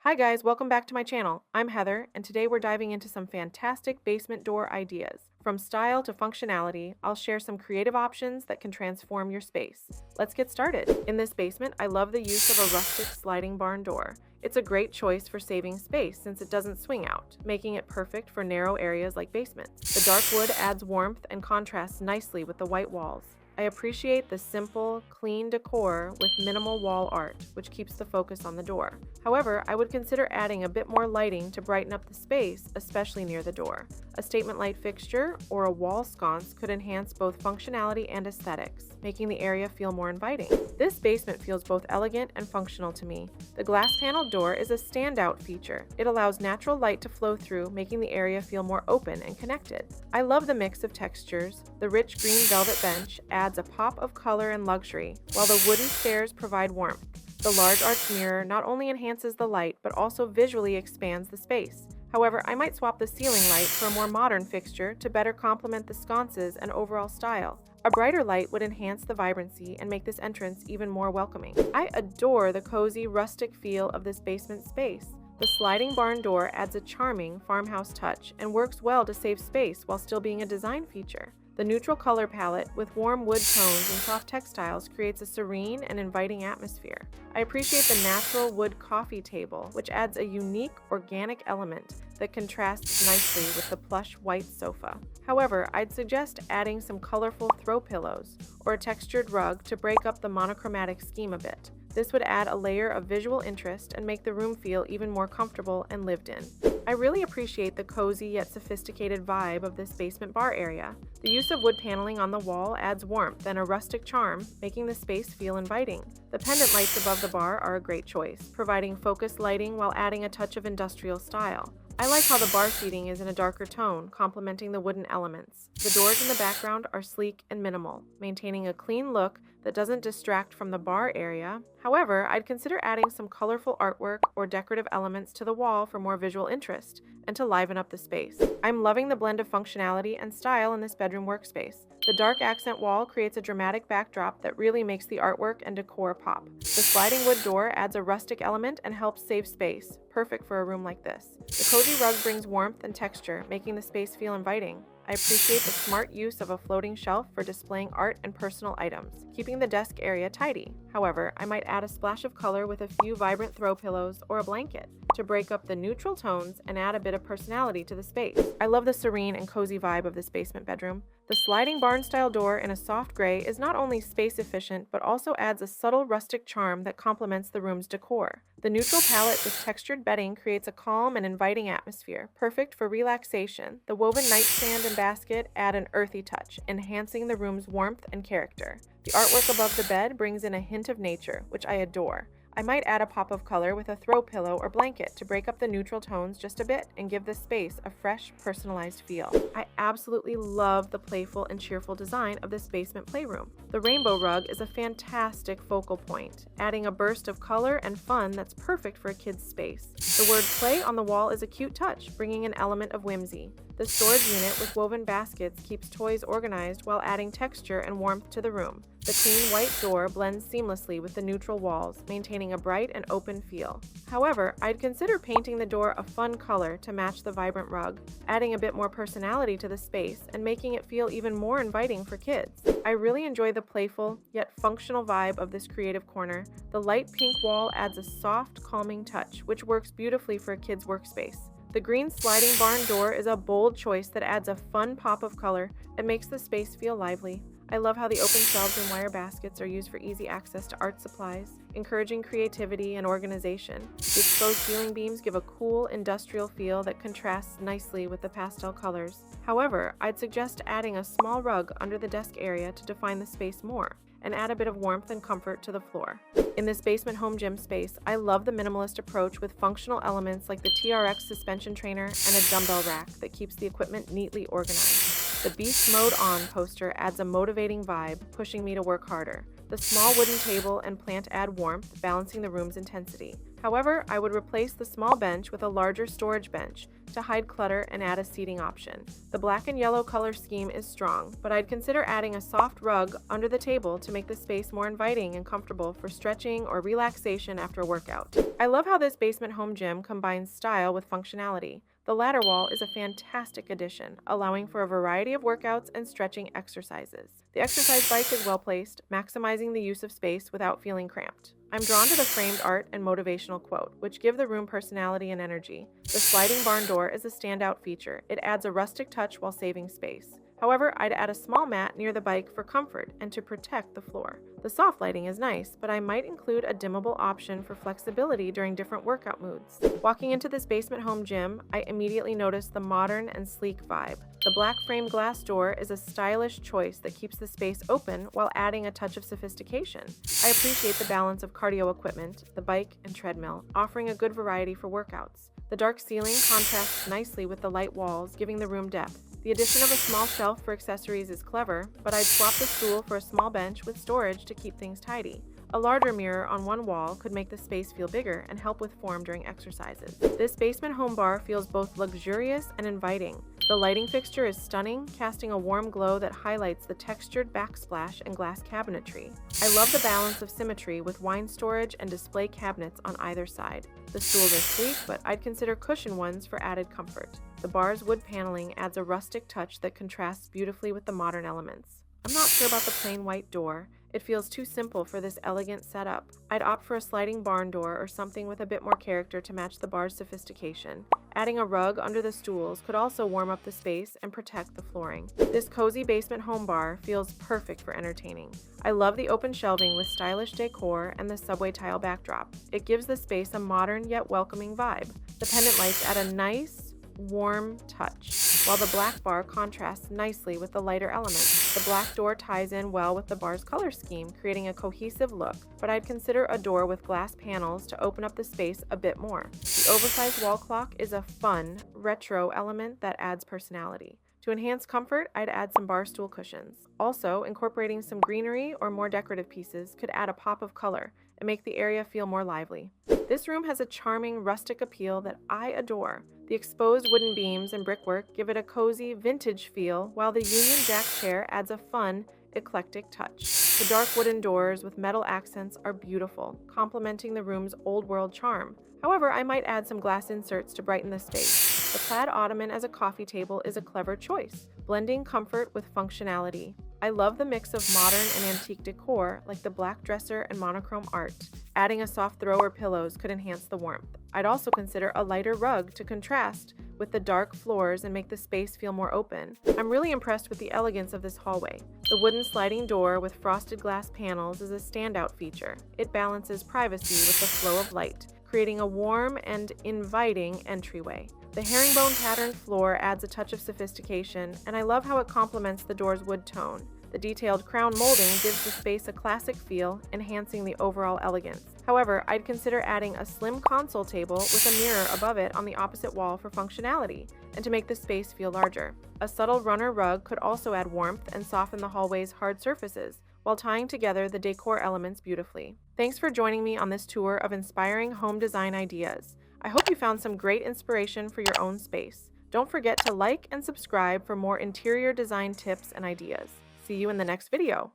Hi guys, welcome back to my channel. I'm Heather, and today we're diving into some fantastic basement door ideas. From style to functionality, I'll share some creative options that can transform your space. Let's get started. In this basement, I love the use of a rustic sliding barn door. It's a great choice for saving space since it doesn't swing out, making it perfect for narrow areas like basements. The dark wood adds warmth and contrasts nicely with the white walls. I appreciate the simple, clean decor with minimal wall art, which keeps the focus on the door. However, I would consider adding a bit more lighting to brighten up the space, especially near the door. A statement light fixture or a wall sconce could enhance both functionality and aesthetics, making the area feel more inviting. This basement feels both elegant and functional to me. The glass paneled door is a standout feature. It allows natural light to flow through, making the area feel more open and connected. I love the mix of textures. The rich green velvet bench adds a pop of color and luxury, while the wooden stairs provide warmth. The large arched mirror not only enhances the light, but also visually expands the space. However, I might swap the ceiling light for a more modern fixture to better complement the sconces and overall style. A brighter light would enhance the vibrancy and make this entrance even more welcoming. I adore the cozy, rustic feel of this basement space. The sliding barn door adds a charming farmhouse touch and works well to save space while still being a design feature. The neutral color palette with warm wood tones and soft textiles creates a serene and inviting atmosphere. I appreciate the natural wood coffee table, which adds a unique organic element that contrasts nicely with the plush white sofa. However, I'd suggest adding some colorful throw pillows or a textured rug to break up the monochromatic scheme a bit. This would add a layer of visual interest and make the room feel even more comfortable and lived in. I really appreciate the cozy yet sophisticated vibe of this basement bar area. The use of wood paneling on the wall adds warmth and a rustic charm, making the space feel inviting. The pendant lights above the bar are a great choice, providing focused lighting while adding a touch of industrial style. I like how the bar seating is in a darker tone, complementing the wooden elements. The doors in the background are sleek and minimal, maintaining a clean look that doesn't distract from the bar area. However, I'd consider adding some colorful artwork or decorative elements to the wall for more visual interest and to liven up the space. I'm loving the blend of functionality and style in this bedroom workspace. The dark accent wall creates a dramatic backdrop that really makes the artwork and decor pop. The sliding wood door adds a rustic element and helps save space, perfect for a room like this. The cozy rug brings warmth and texture, making the space feel inviting. I appreciate the smart use of a floating shelf for displaying art and personal items, keeping the desk area tidy. However, I might add a splash of color with a few vibrant throw pillows or a blanket to break up the neutral tones and add a bit of personality to the space. I love the serene and cozy vibe of this basement bedroom. The sliding barn-style door in a soft gray is not only space efficient, but also adds a subtle rustic charm that complements the room's decor. The neutral palette with textured bedding creates a calm and inviting atmosphere, perfect for relaxation. The woven nightstand and basket add an earthy touch, enhancing the room's warmth and character. The artwork above the bed brings in a hint of nature, which I adore. I might add a pop of color with a throw pillow or blanket to break up the neutral tones just a bit and give the space a fresh, personalized feel. I absolutely love the playful and cheerful design of this basement playroom. The rainbow rug is a fantastic focal point, adding a burst of color and fun that's perfect for a kid's space. The word play on the wall is a cute touch, bringing an element of whimsy. The storage unit with woven baskets keeps toys organized while adding texture and warmth to the room. The clean white door blends seamlessly with the neutral walls, maintaining a bright and open feel. However, I'd consider painting the door a fun color to match the vibrant rug, adding a bit more personality to the space and making it feel even more inviting for kids. I really enjoy the playful yet functional vibe of this creative corner. The light pink wall adds a soft, calming touch, which works beautifully for a kid's workspace. The green sliding barn door is a bold choice that adds a fun pop of color and makes the space feel lively. I love how the open shelves and wire baskets are used for easy access to art supplies, encouraging creativity and organization. The exposed ceiling beams give a cool, industrial feel that contrasts nicely with the pastel colors. However, I'd suggest adding a small rug under the desk area to define the space more and add a bit of warmth and comfort to the floor. In this basement home gym space, I love the minimalist approach with functional elements like the TRX suspension trainer and a dumbbell rack that keeps the equipment neatly organized. The Beast Mode On poster adds a motivating vibe, pushing me to work harder. The small wooden table and plant add warmth, balancing the room's intensity. However, I would replace the small bench with a larger storage bench to hide clutter and add a seating option. The black and yellow color scheme is strong, but I'd consider adding a soft rug under the table to make the space more inviting and comfortable for stretching or relaxation after a workout. I love how this basement home gym combines style with functionality. The ladder wall is a fantastic addition, allowing for a variety of workouts and stretching exercises. The exercise bike is well placed, maximizing the use of space without feeling cramped. I'm drawn to the framed art and motivational quote, which give the room personality and energy. The sliding barn door is a standout feature. It adds a rustic touch while saving space. However, I'd add a small mat near the bike for comfort and to protect the floor. The soft lighting is nice, but I might include a dimmable option for flexibility during different workout moods. Walking into this basement home gym, I immediately noticed the modern and sleek vibe. The black framed glass door is a stylish choice that keeps the space open while adding a touch of sophistication. I appreciate the balance of cardio equipment, the bike and treadmill, offering a good variety for workouts. The dark ceiling contrasts nicely with the light walls, giving the room depth. The addition of a small shelf for accessories is clever, but I'd swap the stool for a small bench with storage to keep things tidy. A larger mirror on one wall could make the space feel bigger and help with form during exercises. This basement home bar feels both luxurious and inviting. The lighting fixture is stunning, casting a warm glow that highlights the textured backsplash and glass cabinetry. I love the balance of symmetry with wine storage and display cabinets on either side. The stools are sleek, but I'd consider cushion ones for added comfort. The bar's wood paneling adds a rustic touch that contrasts beautifully with the modern elements. I'm not sure about the plain white door. It feels too simple for this elegant setup. I'd opt for a sliding barn door or something with a bit more character to match the bar's sophistication. Adding a rug under the stools could also warm up the space and protect the flooring. This cozy basement home bar feels perfect for entertaining. I love the open shelving with stylish decor and the subway tile backdrop. It gives the space a modern yet welcoming vibe. The pendant lights add a nice, warm touch, while the black bar contrasts nicely with the lighter elements. The black door ties in well with the bar's color scheme, creating a cohesive look, but I'd consider a door with glass panels to open up the space a bit more. The oversized wall clock is a fun, retro element that adds personality. To enhance comfort, I'd add some bar stool cushions. Also, incorporating some greenery or more decorative pieces could add a pop of color and make the area feel more lively. This room has a charming rustic appeal that I adore. The exposed wooden beams and brickwork give it a cozy, vintage feel, while the Union Jack chair adds a fun, eclectic touch. The dark wooden doors with metal accents are beautiful, complementing the room's old-world charm. However, I might add some glass inserts to brighten the space. The plaid ottoman as a coffee table is a clever choice, blending comfort with functionality. I love the mix of modern and antique decor, like the black dresser and monochrome art. Adding a soft throw or pillows could enhance the warmth. I'd also consider a lighter rug to contrast with the dark floors and make the space feel more open. I'm really impressed with the elegance of this hallway. The wooden sliding door with frosted glass panels is a standout feature. It balances privacy with the flow of light, creating a warm and inviting entryway. The herringbone patterned floor adds a touch of sophistication, and I love how it complements the door's wood tone. The detailed crown molding gives the space a classic feel, enhancing the overall elegance. However, I'd consider adding a slim console table with a mirror above it on the opposite wall for functionality, and to make the space feel larger. A subtle runner rug could also add warmth and soften the hallway's hard surfaces, while tying together the decor elements beautifully. Thanks for joining me on this tour of inspiring home design ideas. I hope you found some great inspiration for your own space. Don't forget to like and subscribe for more interior design tips and ideas. See you in the next video.